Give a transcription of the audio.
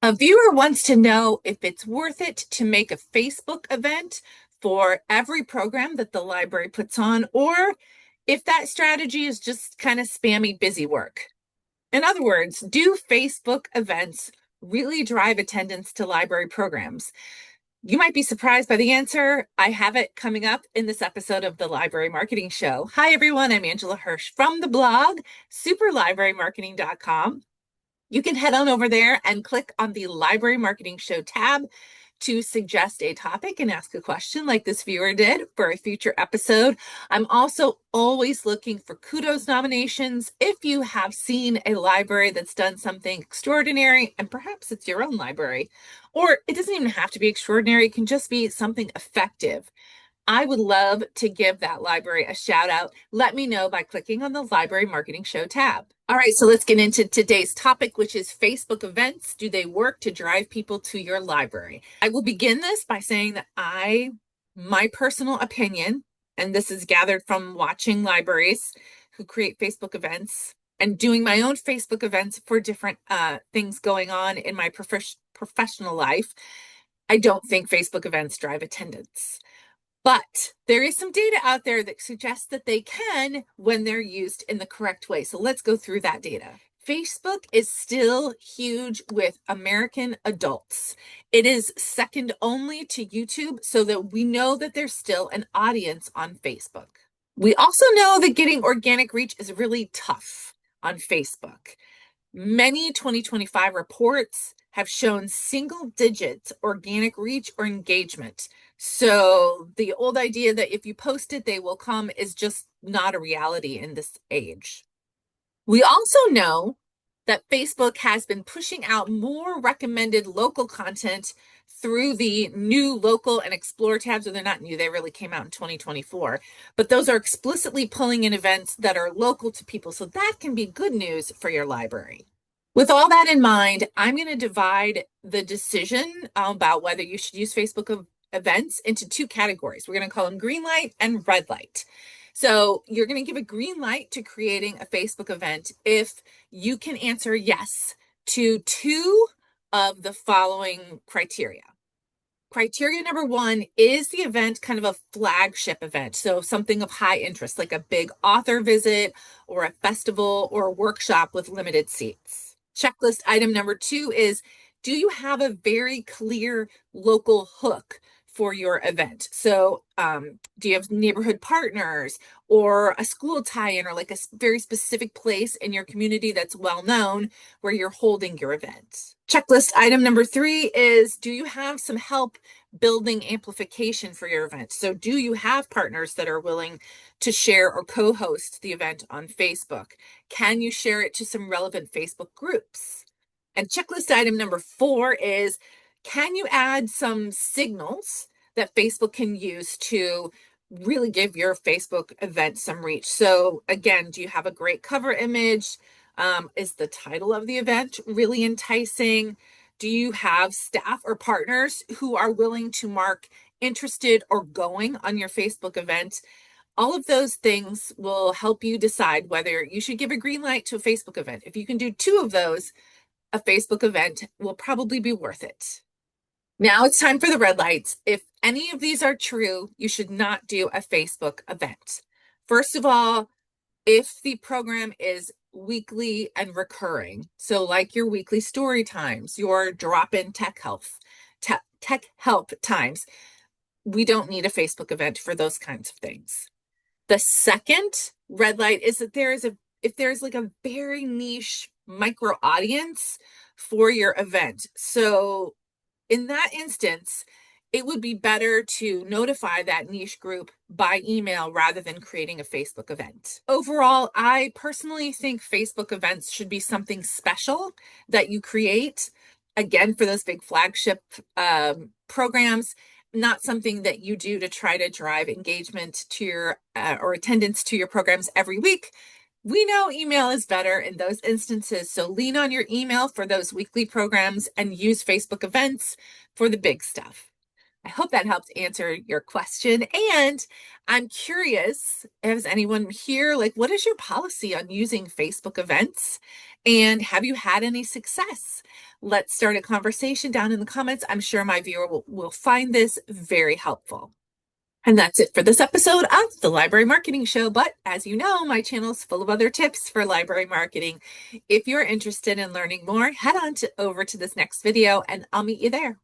A viewer wants to know if it's worth it to make a Facebook event for every program that the library puts on, or if that strategy is just kind of spammy busy work. In other words, do Facebook events really drive attendance to library programs? You might be surprised by the answer. I have it coming up in this episode of the Library Marketing Show. Hi, everyone. I'm Angela Hursh from the blog, superlibrarymarketing.com. You can head on over there and click on the Library Marketing Show tab to suggest a topic and ask a question like this viewer did for a future episode. I'm also always looking for kudos nominations. If you have seen a library that's done something extraordinary, and perhaps it's your own library, or it doesn't even have to be extraordinary, it can just be something effective, I would love to give that library a shout out. Let me know by clicking on the Library Marketing Show tab. All right, so let's get into today's topic, which is Facebook events. Do they work to drive people to your library? I will begin this by saying that my personal opinion, and this is gathered from watching libraries who create Facebook events and doing my own Facebook events for different things going on in my professional life. I don't think Facebook events drive attendance. But there is some data out there that suggests that they can when they're used in the correct way. So let's go through that data. Facebook is still huge with American adults. It is second only to YouTube, so that we know that there's still an audience on Facebook. We also know that getting organic reach is really tough on Facebook. Many 2025 reports have shown single digit organic reach or engagement. So the old idea that if you post it, they will come is just not a reality in this age. We also know that Facebook has been pushing out more recommended local content through the new local and explore tabs. Or they're not new, they really came out in 2024, but those are explicitly pulling in events that are local to people. So that can be good news for your library. With all that in mind, I'm going to divide the decision about whether you should use Facebook events into two categories. We're going to call them green light and red light. So you're going to give a green light to creating a Facebook event if you can answer yes to two of the following criteria. Criteria number one, is the event kind of a flagship event? So something of high interest, like a big author visit or a festival or a workshop with limited seats. Checklist item number two is, do you have a very clear local hook for your event? So do you have neighborhood partners or a school tie-in or like a very specific place in your community that's well known where you're holding your event? Checklist item number three is, do you have some help building amplification for your event? So do you have partners that are willing to share or co-host the event on Facebook? Can you share it to some relevant Facebook groups? And checklist item number four is, can you add some signals that Facebook can use to really give your Facebook event some reach? So again, do you have a great cover image? Is the title of the event really enticing? Do you have staff or partners who are willing to mark interested or going on your Facebook event? All of those things will help you decide whether you should give a green light to a Facebook event. If you can do two of those, a Facebook event will probably be worth it. Now it's time for the red lights. If any of these are true, you should not do a Facebook event. First of all, if the program is weekly and recurring, so like your weekly story times, your drop-in tech help times, we don't need a Facebook event for those kinds of things. The second red light is that if there's like a very niche micro audience for your event. So in that instance, it would be better to notify that niche group by email rather than creating a Facebook event. Overall, I personally think Facebook events should be something special that you create, again, for those big flagship programs, not something that you do to try to drive engagement to your or attendance to your programs every week. We know email is better in those instances, so lean on your email for those weekly programs and use Facebook events for the big stuff. I hope that helped answer your question. And I'm curious, is anyone here, like, what is your policy on using Facebook events? And have you had any success? Let's start a conversation down in the comments. I'm sure my viewer will find this very helpful. And that's it for this episode of the Library Marketing Show. But as you know, my channel is full of other tips for library marketing. If you're interested in learning more, head on over to this next video and I'll meet you there.